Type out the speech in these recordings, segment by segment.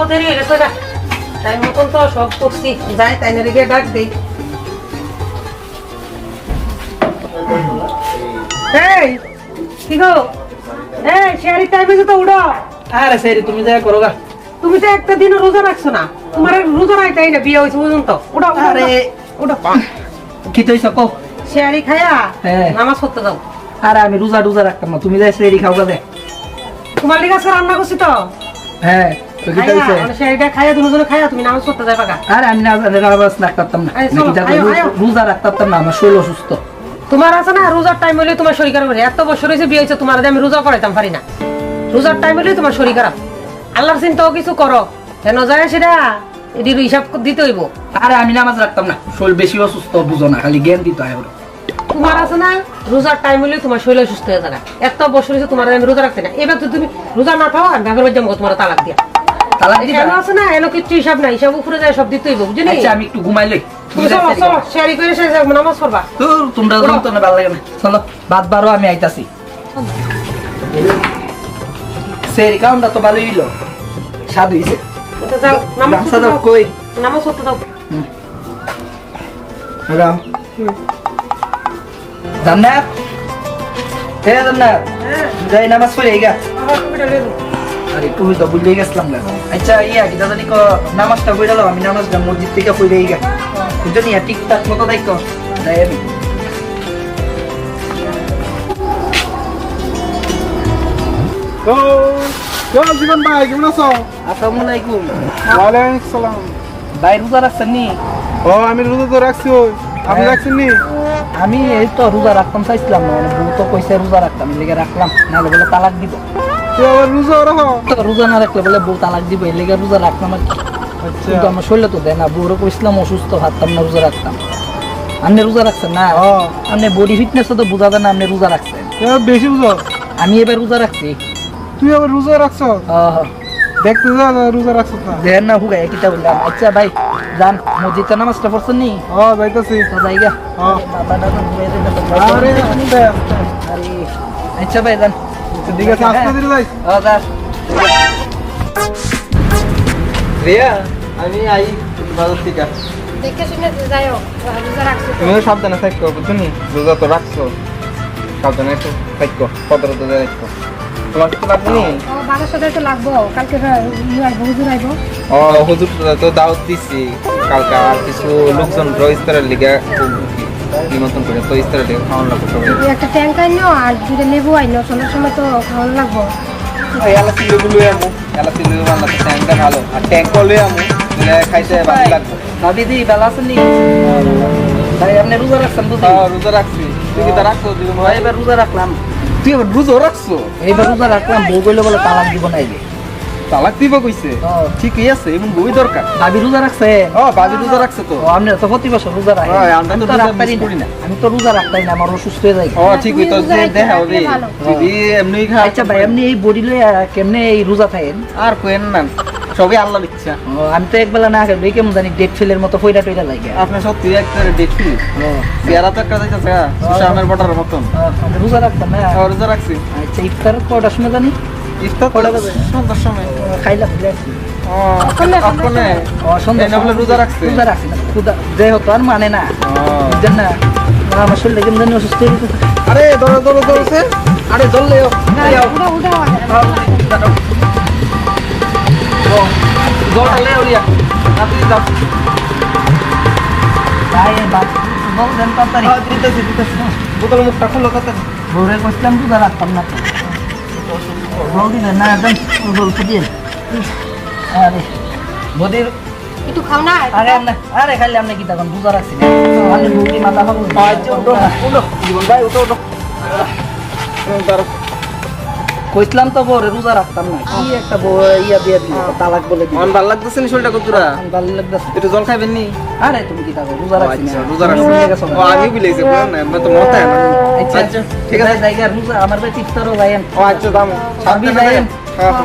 দেরি হয়ে গেছে না টাইম মতন তো সব করছি যাই তাই না রেগে ডাক দেই এই কি গো এই শেয়ারি টাইমে তো উড়ো আরে সেরি তুমি যা করো গা তুমি তো একটা দিন রোজা রাখছো না তোমার রোজা রাখতেই না বিয়ে হয়েছে বুঝুন তো উড়ো আরে উড়ো কি তৈছো কো শেয়ারি খায়া হ্যাঁ। নামাজ পড়তে যাও আরে আমি রোজা রোজা রাখতাম না তুমি যাই সেরি খাও গা দে তোমার লিগে আজকে রান্না করছি তো হ্যাঁ তো কি তৈছে শেয়ারিটা খায়া দুজনে খায়া তুমি নামাজ পড়তে যাই পাকা আরে আমি না নামাজ রাখতাম না এই চলো, নাকি আয়ো, আয়ো। রোজা রাখতাম না আমার শরীর অসুস্থ তোমার আছে না রোজার টাইম হইলে তোমার শরীর খারাপ হবে এত বছর হয়েছে বিয়ে হয়েছে তোমার আমি রোজা করাইতাম পারি না রোজার টাইম হইলে তোমার শরীর খারাপ আল্লাহর চিন্তাও কিছু করো কেন যায় সেটা এটির হিসাব দিতে হইব আরে আমি নামাজ রাখতাম না শরীর বেশি অসুস্থ বুঝো না খালি জ্ঞান দিতে হয় ওরা তোমার আছে না রোজার টাইম হইলে তোমার শরীর অসুস্থ হয়ে যাবে এত বছর হয়েছে তোমার আমি রোজা রাখতে না এবার তো তুমি রোজা না খাও আমি ভাবের মধ্যে তোমার তালাক দিয়া তালাক দিবা এখানে আছে না এলো কিচ্ছু হিসাব নাই হিসাব উপরে যায় সব দিতে হইব বুঝলি আচ্ছা আমি একটু ঘুমাই লই তুমি চলো চলো শেয়ারি করে শেষ নামাজ পড়বা তোর তোমরা জানতো না ভালো লাগে না চলো বাদ বারো আমি আইতাছি সেরি কাউন্টা তো ভালোই হইলো স্বাদ হইছে ওটা যাও নামাজ গামছা পড়তে দাও যাও কই নামাজ পড়তে যাও রাও জান্নাত হে জান্নাত যাই নামাজ পড়ে আইগা আবার তুমি এটা লেলো আরে তুই তো ভুলে গেছলাম না আচ্ছা ইয়া কি দাদা নিকো নামাজটা পড়ে দাও আমি নামাজটা মসজিদ থেকে পড়ে আইগা বুঝনি ঠিকঠাক মতো দেখো যাই আমি জীবন ভাই কেমন আছো? আসসালামু আলাইকুম ওয়ালাইকুম সালাম। ভাই রোজা রাখছেন নি ও আমি রোজা তো রাখছি ওই আপনি হ্যাঁ। রাখছেন নি? আমি এই তো রোজা রাখতাম চাইছিলাম না মানে বউ তো কইছে রোজা রাখতাম এই লেগে রাখলাম নাহলে বলে তালাক দিব তুই আবার রোজা রাখো? তো রোজা না রাখলে বলে বউ তালাক দিব এই লেগে রোজা রাখলাম আর কি। আচ্ছা কিন্তু আমার শরীরে তো দেয় না বউরও কইছিলাম অসুস্থ ভাবতাম না রোজা রাখতাম আপনি রোজা রাখছেন না হ্যাঁ। আপনি বডি ফিটনেস তো বোঝা যায় না আপনি রোজা রাখছেন তুই আবার বেশি বুঝো আমি এবার রোজা রাখছি তুই আবার রোজা রাখছ দেখতে যা না রোজা রাখছ না দেহের না হুগাই কিটা বললাম আচ্ছা ভাই যান মসজিদটা নামাজটা পড়ছেন নি ও যাইতাছি তো জায়গা হ্যাঁ। আরে আচ্ছা ভাই যান ঠিক আছে আস্তে ধীরে যাইস যান রিয়া আমি আই বাজার থেকে দেখে শুনে যাইও রোজা রাখছো তুমিও সাবধানে থাকো বুঝলি রোজা তো রাখছো সাবধানে একটু থাকো কতটা তো রাখো তোমার কিছু লাগবে নি ও 1200 তো লাগবো কালকে হুজুর আইবো ও হুজুর তো দাওয়াত দিছি কালকে আর কিছু লোকজন ইস্তারের লিগে নিমন্ত্রণ করে তো ইস্তারের লিগে খাওয়ানো লাগবে সবাই তুই একটা ট্যাঙ্ক আইনো আর দুটো লেবু আইনো সন্ধ্যার সময় তো খাওয়ানো লাগবো এলাচি লেবু লই আমু এলাচি লেবু ভালো ট্যাঙ্কটা ভালো আর ট্যাঙ্ক লই আমু দিলে খাইতে ভালো লাগবে না দিদি বেলা আছেন নি ভাই আপনি রোজা রাখছেন বুঝলি রোজা রাখছি তুই কি তা রাখছো দিদি ভাই এবার রোজা রাখলাম তুই আবার রোজা রাখছো এইবার রোজা রাখলাম বউ কইলে বলে তালাক দিব না এলে তালাক দিব কইছে ঠিকই আছে এবং বই দরকার ভাবি রোজা রাখছে ও বাবি রোজা রাখছে তো ও আপনি তো প্রতি বছর রোজা রাখেন হয়, আমরা আমি তো তো রোজা রাখতারি miss করি না। আমি তো রোজা রাখতারি না আমার অসুস্থ হয়ে যায় ও ঠিক তুমি তো রোজা রাখতে দেখা রাখলে হবে ভালো। যদি এমনি খা আচ্ছা ভাই আপনি এই বডি লয়ে কেমনে এই রোজা থাকেন আর কোয়েন না সবই আল্লাহর ইচ্ছা ও, আমি তো একবেলা না খেলে কেমন জানি ডেট ফেলের মতো ফইরা টইরা লাগে আপনি সত্যি একটা দেখছি বিয়ারা তো একটা যাইতেছে সুশামের বটার মতন আমি রোজা রাখতাম না রোজা রাখছি আচ্ছা ইফতার কটার সময় জানি ইফতার কটা বাজে সন্ধ্যার সময় খাইলাম খাইলাম। ও আপনে ও সন্ধ্যা এই না বলে রোজা রাখছে? রোজা রাখছি না খুদা যে হতো আর মানে না বুঝছেন না আমার শরীরটা কেমন জানি অসুস্থ হয়ে গেছে আরে দৌড়ো দৌড়ো দৌড়ছে আরে জললে উড়ো উড়ো জলটা লে ওরিয়া আপনি যাও ভাই বাপ বলছেন তাড়াতাড়ি দিতেছি বোতল মুখটা খুলো কত ভোরে কইছিলাম রোজা রাখতাম না বৌদি না একদম অল্প দিয়ে আরে বৌদির একটু খাও না আরে খাইলে আপনি কি তখন রোজা রাখছি না আপনি বৌদি মাথা পাবো জীবন ভাই উঠো উঠো কইছিলাম তো বরে রোজা রাখতাম না কি একটা ইয়া দিয়ে দিল তালাক বলে দিল আমার ভালো লাগতেছে নি শরীরটা কতটা ভালো লাগতেছে একটু জল খাইবেন নি আরে তুমি কি তাকো রোজা রাখছি না রোজা তুমি রাখছি ভুলে গেছো না। ও আমি বিলেছে বুঝলেন না আমরা তো মতায় না আচ্ছা ঠিক আছে জায়গা রোজা আমার ভাই ইফতারও যাইয়েন ও আচ্ছা দাম সাবি যাইয়েন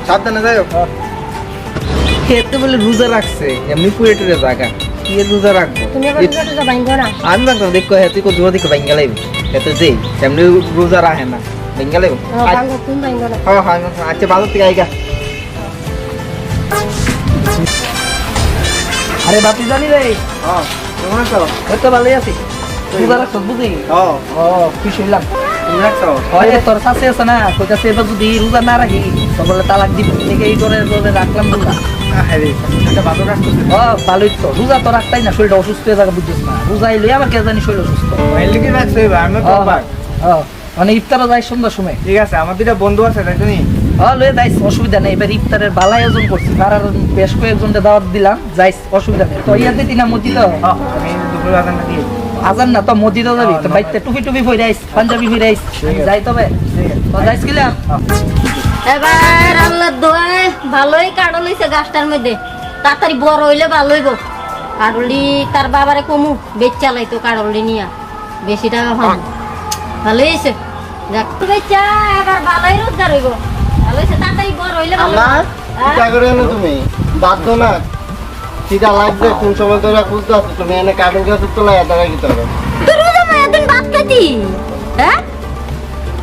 সাবধানে যাও খেতে বলে রোজা রাখছে এমনি পুরেটের জায়গা কি রোজা রাখবো তুমি আবার রোজা টুজা ভাঙবো না আমি রাখতাম দেখো হেতে কো জোর দিকে ভাঙ্গা লাইব এতে যে এমনি রোজা রাখে না ভাঙ্গা লাইব ভাঙবো তুমি ভাঙবো না হ্যাঁ হ্যাঁ আচ্ছা বাজার থেকে আইগা আরে বাতি জানি রে কেমন আছো? ওই তো ভালোই আছি রোজা রাখছ বুঝি ও খুশি হইলাম তুমি রাখছো? ওই যে তোর শাশি আছে না কইতাছে এবার যদি রোজা না রাখি তো বলে তালাক দিব থেকে এই করে রোজা রাখলাম রোজা আরে এটা ভালো রাখতেছে। ও ভালোই তো রোজা তো রাখতাই না শরীরটা অসুস্থ হয়ে যাবে বুঝছিস না রোজা এলে আবার কে জানি শরীর অসুস্থ মাইল কি রাখছো এবার? আমি তো পাক। মানে ইফতারও যাই সন্ধ্যার সময় ঠিক আছে, আমার দুইটা বন্ধু আছে তাই তো নি? লয়ে যাইস অসুবিধা নেই এবার ইফতারের বালা আয়োজন করছি আর বেশ কয়েকজনকে দাওয়াত দিলাম যাইস অসুবিধা নেই তো ইয়াতে দিনা মসজিদ আমি দুপুরে আদানটা দিয়ে। আজান না তো মসজিদও যাবি তো বাইতে টুপি টুপি পরে আইস পাঞ্জাবি পরে আইস যাই তবে তো যাইস কিলাম এবার আল্লাহর দোয়ায় ভালোই কাটল হইছে গাছটার মধ্যে তাড়াতাড়ি বড় হইলে ভালো হইব কাটলি তার বাবারে কমু বেচ চালাইতো কাটলি নিয়া বেশি টাকা হয় ভালো হয়েছে দেখ তো বেচা এবার ভালোই রোজগার হইব ভালো হয়েছে তাড়াতাড়ি বড় হইলে ভালো আমার হ্যাঁ? চিন্তা করে এনে তুমি বাধ্য না চিন্তা লাগবে কোন সময় ধরে খুঁজতে আছো তুমি এনে কার্টুন গাছ তোলা এত কি করো তুই রোজা মায়ের দিন ভাত খাতি হ্যাঁ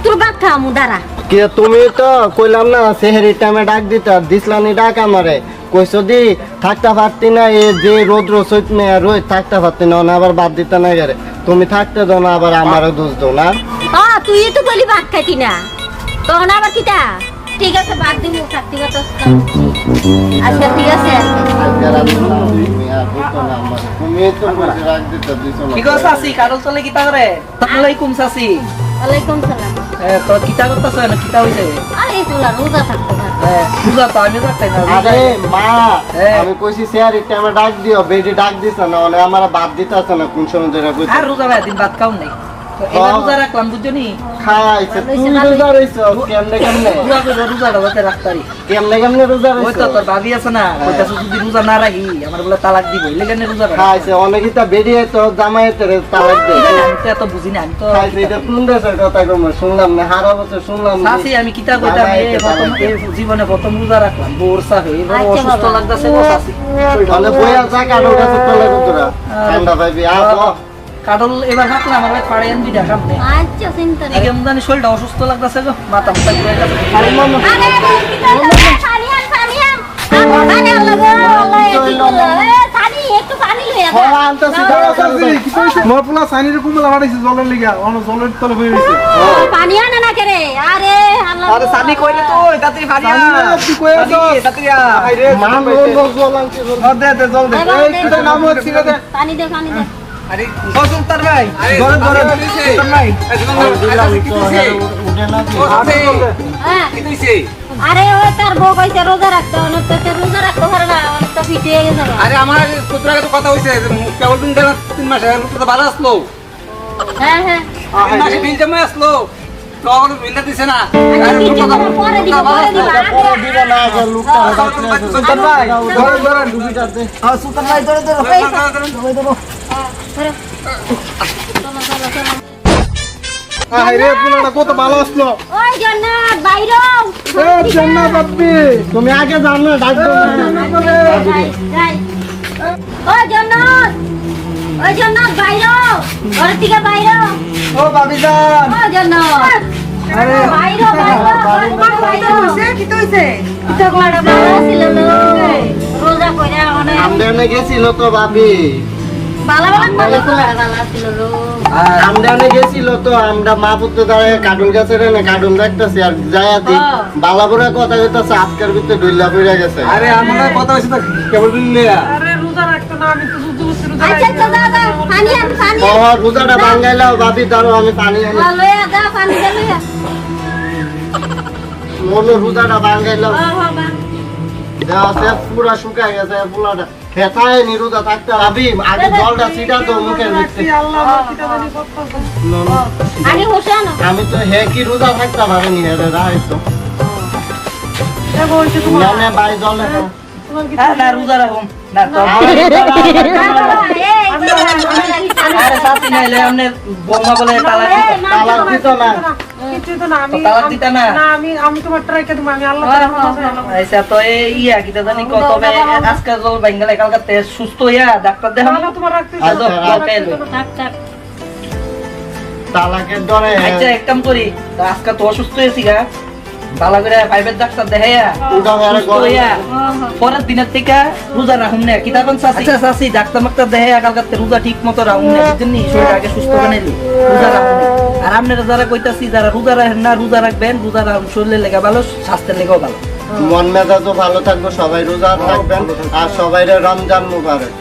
তোর ভাত খামু দাঁড়া কি তুমি তো কইলাম না সেহেরি টাইমে ডাক দিতা দিসলানি ডাক আমারে কইছো দি থাকতে পারতি না এ যে রোদ্র সৈত মে রোজ থাকতে পারতি না না আবার বাদ দিতে না গেলে তুমি থাকতে দাও না আবার আমারও দোষ দাও না তুই তো বলি ভাত খাইতি না তখন আবার কিতা ঠিক আছে বাদ দিব থাকতে পারতো আচ্ছা ঠিক আছে আজকে রাতে তুমি আর বলতো না আমার তুমি তো বসে রাখ দিতে দিছো না কি কথা আছি কারল চলে কিতা করে আসসালামাইকুম সাসি ওয়ালাইকুম সালাম তো কিতা করতেছ না কিতা হইছে আরে তোলা রোজা থাকতে পারে পূজা তো আমি রাখতাই না আরে মা হ্যাঁ। আমি কইছি সেহেরি টাইমে ডাক দিও বেডি ডাক দিছ না মানে আমার বাদ দিতে আছে না কোন সময় ধরে কইছো আর রোজা ভাই দিন ভাত খাও নাই তো এবার রোজা রাখলাম বুঝছনি খাইছে তুমি রোজা রইছো কেমনে কেমনে রোজাটা যাতে রাখতারি কেমনে কেমনে রোজা ওই রইছো তো তোর ভাবি আছে না কইতাছে যদি রোজা না রাখি আমার বলে তালাক দিব এই লেগে রোজা রাখি খাইছে অনেকই তো বেরিয়ে তো জামাইতে তালাক দে আমি তো এত বুঝি না আমি তো খাইছে এটা কোন দেশের কথা কম শুনলাম না হারা বছর শুনলাম না সাসি আমি কিতা কইতাম এই প্রথম এই জীবনে প্রথম রোজা রাখলাম বোরসা হয়ে এবার আচ্ছা অসুস্থ বাবা। লাগতাছে গো সাসি তাহলে বইয়া যা কাটো গাছে তলে তোরা ঠান্ডা পাইবি আ কাটল এবার হাঁটলাম আমার ভাই পাড়ে আনবি দেখা সামনে আচ্ছা চিন্তা নেই একে জানি শরীরটা অসুস্থ লাগতাছে গো মাথা মুথা ঘুরে গেছে আরে পানি আন পানি আল্লাহ গো আল্লাহ এটি করলো পানি একটু পানি লইয়া হ্যাঁ আনতাছি দাঁড়া মোর পোলা সাইনির কুমলা বাড়াইছে জলের লিগা অন জলের তলে হয়ে গেছে। পানি আনে না করে আরে আল্লাহ আরে সানি কইলে তো তাড়াতাড়ি ফাড়িয়া তুই কই আছো? তাড়াতাড়ি মান রোজ জল আনছি দে দে জল দে। এই তো নাম হচ্ছে দে। পানি দে পানি দে আরে ও সুলতান ভাই ধরে ধরে সুলতান ভাই। উঠে না কি হ্যাঁ আরে ওই তার বউ কইছে রোজা রাখতে অনেক তো রোজা রাখতে পারে না অনেক তো ফিটে গেছে আরে আমার পুত্রের কাছে কথা হইছে কেবল দিন গেল 3 মাসে তো ভালো আসলো হ্যাঁ হ্যাঁ 3 মাসে বিল জমা আসলো তখন বিলটা দিছে না আচ্ছা কি জন্য পরে দিব পরে দিব না যে লোকটা সুলতান ভাই ধরে ধরে ডুবিটা দে সুলতান ভাই ধরে ধরে আই রে পোলাটা কত ভালো আসলো। ওই জান্নাত বাইরে এ জান্নাত বাপ্পি তুমি আগে জানো না ডাক দাও যাই ওই জান্নাত বাইরে ঘর থেকে বাইরে ও ভাবি জান ও জান্নাত আরে বাইরে বাইরে কি কইছে এটা ভালো ছিল রোজা কইরা অনেক আমদানে গেছিল তো ভাবি ভালো ছিল আমদানে গেছিল তো আমরা মা পুত্র দাঁড়ায় কার্টুন গাছের এনে কার্টুন দেখতেছি আর যায়া দি বালাবুরা কথা কইতাছে আজকের ভিতরে ঢুইলা পড়ে গেছে আরে আমার কথা হইছে তো কেবল দিন লিয়া আরে রোজা রাখতো না আমি তো যুদ্ধ করছি রোজা আচ্ছা আচ্ছা দাদা পানি আন পানি ও রোজাটা ভাঙ্গাইলাও ভাবি দাঁড়ো আমি পানি আনি ভালো দা পানি দে লইয়া মনে রোজাটা ভাঙ্গাইলাও বাবা দেওয়া সে পুরা শুকায় গেছে পুরাটা খেতায় নি রোজা থাকতে ভাবি আগে জলটা ছিটা তো মুখের ভিতরে আল্লাহ কিটা জানি করতেছে আগে হোসেন আমি তো হে কি রোজা থাকতে পারিনি হে রাইছো দেখো ওই যে তোমার না ভাই জলে না রোজা রাখুন না তো আরে সাথী নাইলে আমনে বোমা বলে তালাক দিত না কিছু তো না আমি তালাক দিতা না? না আমি তোমার ট্রাই করে দেবো আমি আল্লাহ তাআলা কথা বলবো। আচ্ছা তো এই ইয়া কিটা জানি কত তবে আজকে জল বাঙ্গালে কালকে সুস্থ হইয়া ডাক্তার দেখাম আল্লাহ তোমার রাখতে আজ থাক থাক তালাকের ডরে আচ্ছা এক কাম করি আজকে তো অসুস্থ হয়েছি গা ভালো করে প্রাইভেট ডাক্তার দেখাইয়া উঠাও আরে সুস্থ হইয়া, পরের দিনের থেকে রোজা রাখুন না কি তখন আচ্ছা চাচি ডাক্তার মাক্তার দেখাইয়া কালকাতে রোজা ঠিক মতো রাখুন না বুঝছেন নি শরীর আগে সুস্থ বানাইলি রোজা রাখুন না। আর আপনারা যারা কইতাছি যারা রোজা রাখেন না রোজা রাখবেন, রোজা রাখুন শরীরের লেগে ভালো স্বাস্থ্যের লেগেও ভালো। মন মেজাজও ভালো থাকবো, সবাই রোজা থাকবেন আর সবাই রমজান মুবারক।